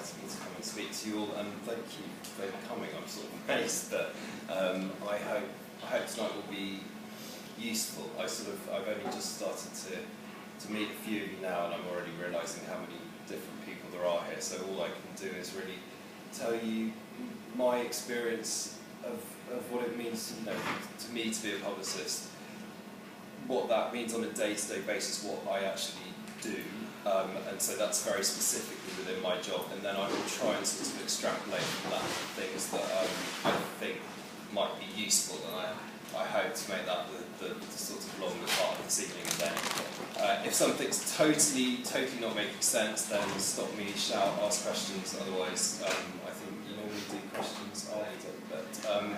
inviting me to come and speak to you all, and thank you for coming. I'm sort of amazed, but I hope tonight will be useful. I've only just started to meet a few of you now, and I'm already realising how many different people there are here. So all I can do is really tell you my experience of what it means, to me to be a publicist, what that means on a day-to-day basis, what I actually do. And so that's very specifically within my job, and then I will try and sort of extrapolate from that things that I think might be useful, and I hope to make that the sort of longer part of this evening. And then if something's totally not making sense, then stop me, shout, ask questions. Otherwise, I think you normally do questions after. But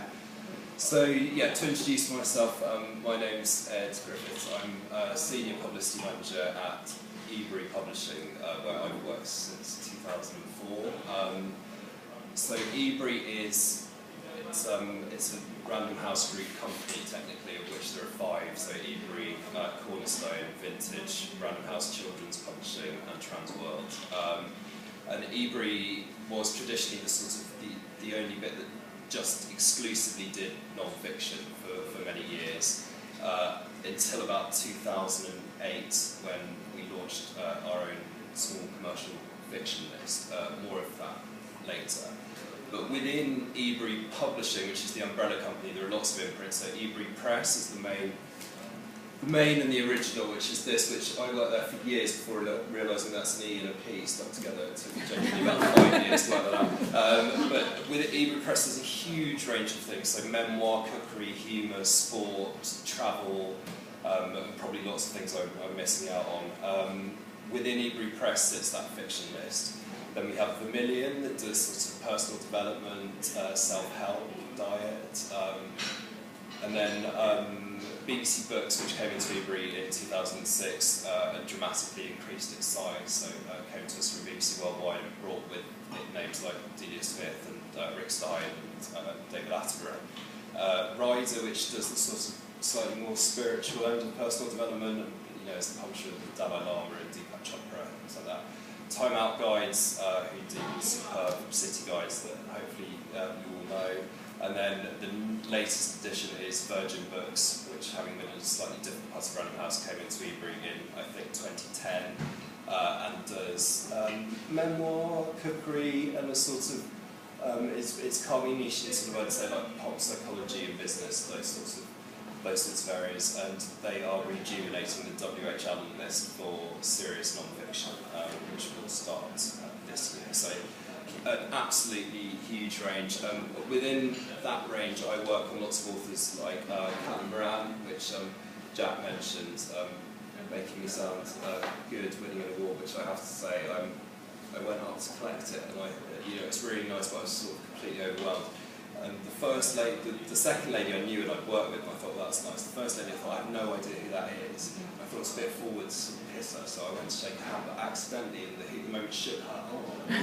so yeah, to introduce myself, my name's Ed Griffiths. I'm a senior publicity manager at Ebury Publishing, where I've worked since 2004. So Ebury it's a Random House Group company, technically, of which there are 5. So Ebury, Cornerstone, Vintage, Random House Children's Publishing, and Transworld. And Ebury was traditionally the only bit that just exclusively did non-fiction for many years, until about 2008, when we launched our own small commercial fiction list. More of that later. But within Ebury Publishing, which is the umbrella company, there are lots of imprints. So Ebury Press is the main and the original, which is this, which I worked there for years before realising that's an E and a P stuck together. It took me genuinely about 5 years to work that out. But with Ebury Press, there's a huge range of things. So memoir, cookery, humour, sport, travel, and probably lots of things I'm missing out on. Within Ebury Press sits that fiction list. Then we have Vermilion, that does sort of personal development, self-help, diet, and then BBC Books, which came into Ebury in 2006 and dramatically increased its size. So came to us from BBC Worldwide and brought with it names like Delia Smith and Rick Stein and David Attenborough. Rider, which does the sort of slightly more spiritual end of personal development, and is the publisher of the Dalai Lama and Deepak Chopra and things like that. Time Out Guides, who do superb city guides that hopefully you all know. And then the latest edition is Virgin Books, which, having been in a slightly different part of Random House, came into Ebury in, I think, 2010, and does memoir, cookery, and a sort of, it's cartoonish in sort of, I'd say, like pop psychology and business, those sorts of areas, and they are rejuvenating the WH Allen list for serious non-fiction, which will start this year. So an absolutely huge range. Within that range, I work on lots of authors like Catelyn Moran, which Jack mentioned, making me sound good, winning an award, which I have to say, I went out to collect it, and it's really nice, but I was sort of completely overwhelmed. And the second lady I knew and I'd worked with, and I thought, well, that's nice. The first lady, I thought, I have no idea who that is. I thought it was a bit forward to sort of kiss her, so I went to shake her hand, but accidentally, in the heat of the moment, shook her arm. She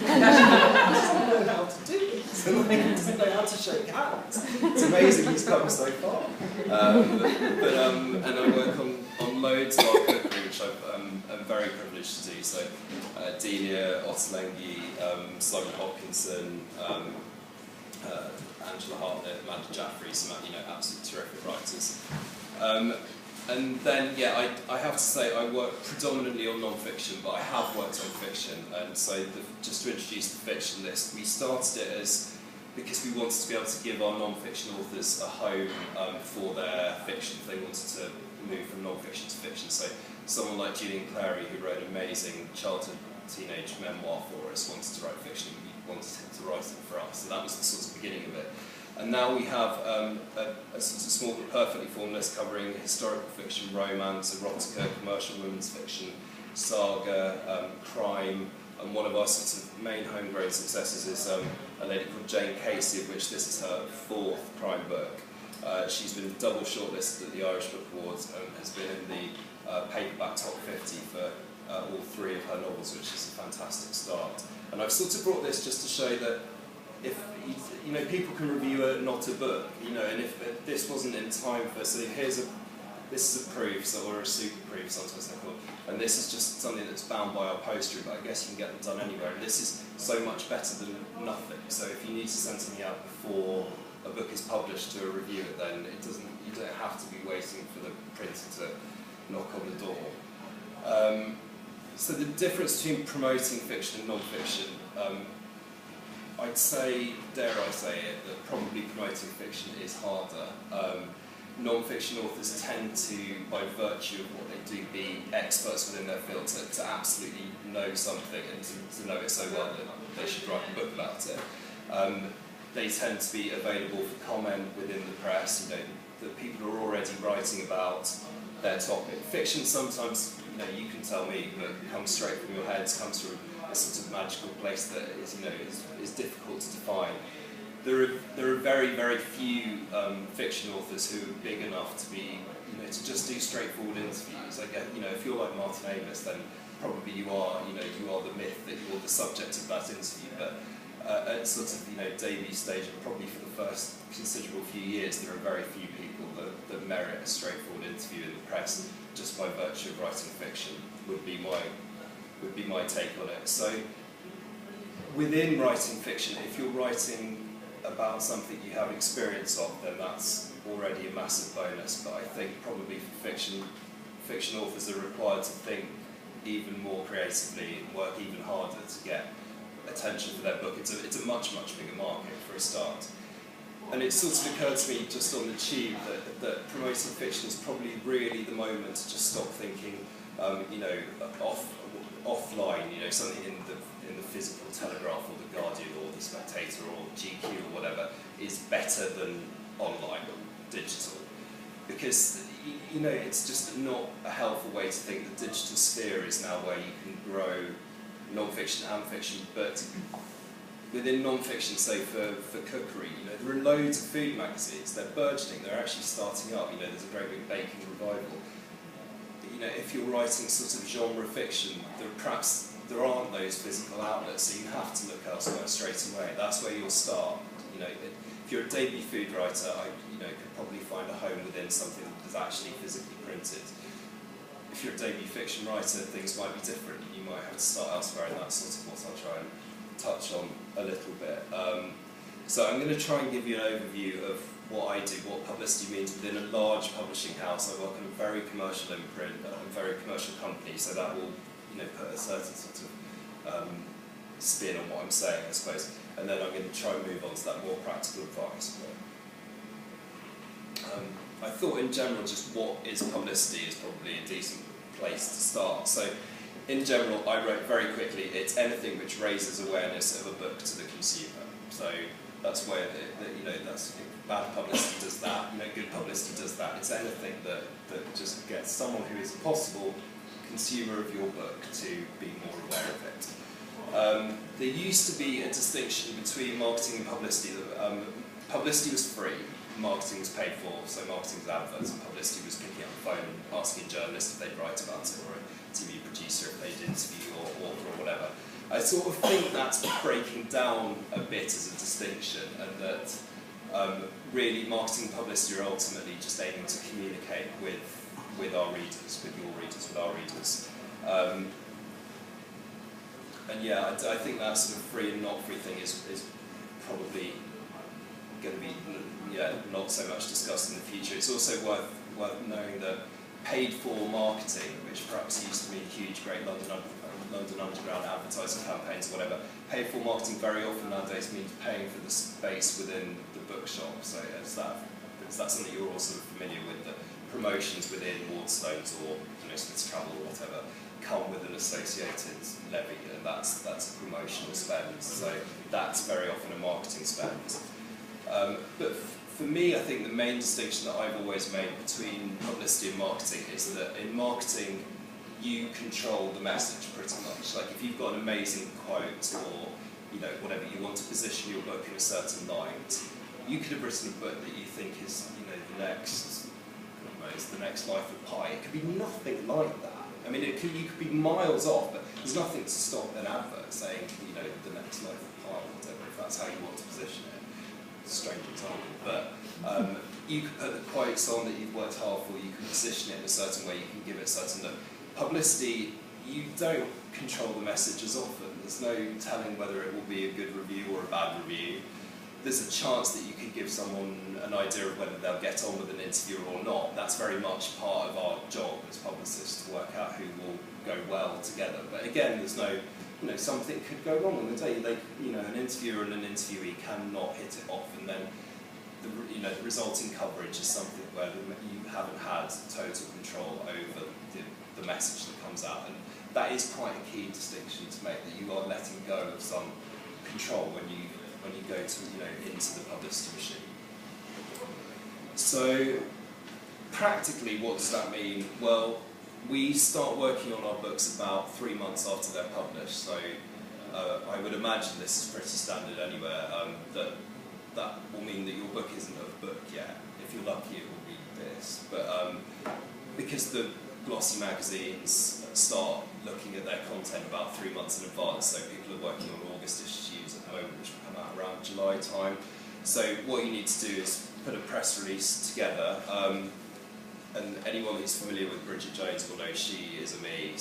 doesn't know how to do this. He doesn't know how to shake hands. It's amazing he's come so far. And I work on loads of art cookery, which I'm very privileged to do. So Delia, Ottolenghi, Simon Hopkinson, Angela Hartnett, Amanda Jaffrey, some absolutely terrific writers. And then, yeah, I have to say I work predominantly on non-fiction, but I have worked on fiction. And so just to introduce the fiction list, we started it because we wanted to be able to give our non-fiction authors a home for their fiction if they wanted to move from non-fiction to fiction. So someone like Julian Clary, who wrote an amazing childhood teenage memoir for us, wanted to write fiction. Wanted him to write it for us, so that was the sort of beginning of it. And now we have a sort of small but perfectly formed list covering historical fiction, romance, erotica, commercial women's fiction, saga, crime, and one of our sort of main homegrown successes is a lady called Jane Casey, of which this is her 4th crime book. She's been double shortlisted at the Irish Book Awards and has been in the paperback top 50 for all 3 of her novels, which is a fantastic start. And I've sort of brought this just to show that if people can review not a book, and if this wasn't in time for, so here's this is a proof, or a super proof, sometimes they're called, and this is just something that's bound by our poster, but I guess you can get them done anywhere, and this is so much better than nothing. So if you need to send something out before a book is published to a reviewer, then you don't have to be waiting for the printer to knock on the door. So the difference between promoting fiction and non-fiction, I'd say, dare I say it, that probably promoting fiction is harder. Non-fiction authors tend to, by virtue of what they do, be experts within their field, to absolutely know something and to know it so well that they should write a book about it. They tend to be available for comment within the press, that people are already writing about their topic. Fiction sometimes, you can tell me, but comes straight from your heads, comes from a sort of magical place that is difficult to define. There are very, very few fiction authors who are big enough to be, to just do straightforward interviews. I guess, if you're like Martin Amis, then probably you are the myth that you're the subject of that interview. But at sort of, debut stage, and probably for the first considerable few years, there are very few people that merit a straightforward interview in the press just by virtue of writing fiction. Would be my take on it. So within writing fiction, if you're writing about something you have experience of, then that's already a massive bonus. But I think probably for fiction authors are required to think even more creatively and work even harder to get attention for their book. It's a much, much bigger market for a start. And it sort of occurred to me just on the tube that promoting fiction is probably really the moment to just stop thinking, offline, something in the physical Telegraph or the Guardian or the Spectator or GQ or whatever is better than online or digital, because it's just not a helpful way to think. The digital sphere is now where you can grow non-fiction and fiction, but within non-fiction, say for cookery, there are loads of food magazines. They're burgeoning. They're actually starting up. There's a great big baking revival. If you're writing sort of genre fiction, there aren't those physical outlets, so you have to look elsewhere straight away. That's where you'll start. If you're a debut food writer, could probably find a home within something that is actually physically printed. If you're a debut fiction writer, things might be different. You might have to start elsewhere, and that's sort of what I'll try and touch on a little bit. So I'm going to try and give you an overview of what I do, what publicity means within a large publishing house. I work in a very commercial imprint, a very commercial company, so that will put a certain sort of spin on what I'm saying, I suppose. And then I'm going to try and move on to that more practical advice. I thought in general just what is publicity is probably a decent place to start. So in general, I wrote very quickly, it's anything which raises awareness of a book to the consumer. So that's where that's bad publicity does that, good publicity does that. It's anything that just gets someone who is a possible consumer of your book to be more aware of it. There used to be a distinction between marketing and publicity. Publicity was free, marketing was paid for, so marketing was adverts, and publicity was picking up the phone and asking journalists if they'd write about it, or a TV producer if they'd interview, or author, or whatever. I sort of think that's breaking down a bit as a distinction, and that really marketing and publicity are ultimately just aiming to communicate with our readers, with your readers, with our readers. And yeah, I think that sort of free and not free thing is probably going to be not so much discussed in the future. It's also worth knowing that paid for marketing, which perhaps used to mean huge, great London Underground advertising campaigns or whatever, paid for marketing very often nowadays means paying for the space within the bookshop. So is that something you're all sort of familiar with, that promotions within Waterstones or Smith's Travel or whatever come with an associated levy, and that's a promotional spend. So that's very often a marketing spend. But for me, I think the main distinction that I've always made between publicity and marketing is that in marketing, you control the message pretty much. Like if you've got an amazing quote or whatever, you want to position your book in a certain light, you could have written a book that you think is the next Life of Pi. It could be nothing like that. I mean, you could be miles off, but there's nothing to stop an advert saying the next Life of Pi or whatever, if that's how you want to position it. It's a strange example, but you can put the quotes on that you've worked hard for, you can position it in a certain way, you can give it a certain look. Publicity, you don't control the message as often. There's no telling whether it will be a good review or a bad review. There's a chance that you could give someone an idea of whether they'll get on with an interviewer or not. That's very much part of our job as publicists, to work out who will go well together. But again, there's no, something could go wrong on the day. An interviewer and an interviewee cannot hit it off, and then the resulting coverage is something where you haven't had total control over the message that comes out. And that is quite a key distinction to make, that you are letting go of some control when you go to into the publicity machine. So practically, what does that mean? Well, we start working on our books about 3 months after they're published. So I would imagine this is pretty standard anywhere. That will mean that your book isn't a book yet. If you're lucky, it will be this. But because the glossy magazines start looking at their content about 3 months in advance, so people are working on August issues at the moment, which will come out around July time. So what you need to do is put a press release together, and anyone who's familiar with Bridget Jones will know she is a me,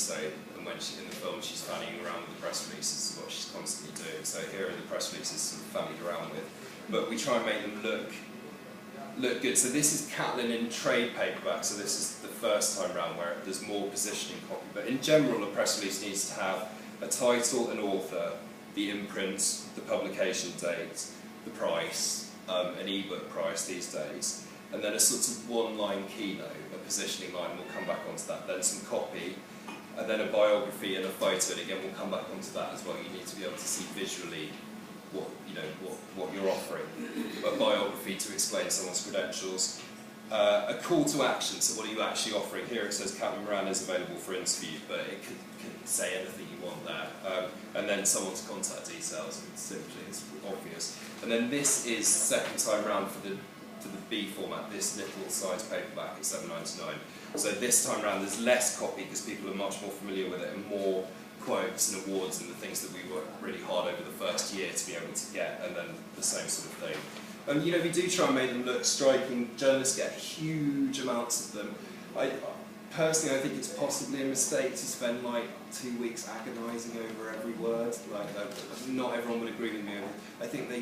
and when she's in the film, she's fanning around with the press releases, is what she's constantly doing. So here are the press releases sort of fanning around with. But we try and make them look good. So this is Catlin in trade paperback, so this is the first time round where there's more positioning copy. But in general, a press release needs to have a title, an author, the imprint, the publication date, the price, an ebook price these days, and then a sort of one-line keynote, a positioning line, we'll come back onto that, then some copy, and then a biography and a photo, and again we'll come back onto that as well. You need to be able to see visually what you're offering. A biography to explain someone's credentials. A call to action, so what are you actually offering? Here it says Captain Miranda is available for interview, but it could say anything you want there. And then someone's contact details, and simply it's obvious. And then this is second time round for the B format, this little size paperback at $7.99. So this time round there's less copy because people are much more familiar with it, and more quotes and awards and the things that we worked really hard over the first year to be able to get, and then the same sort of thing. And we do try and make them look striking. Journalists get huge amounts of them. Personally, I think it's possibly a mistake to spend like 2 weeks agonising over every word. Not everyone would agree with me. I think they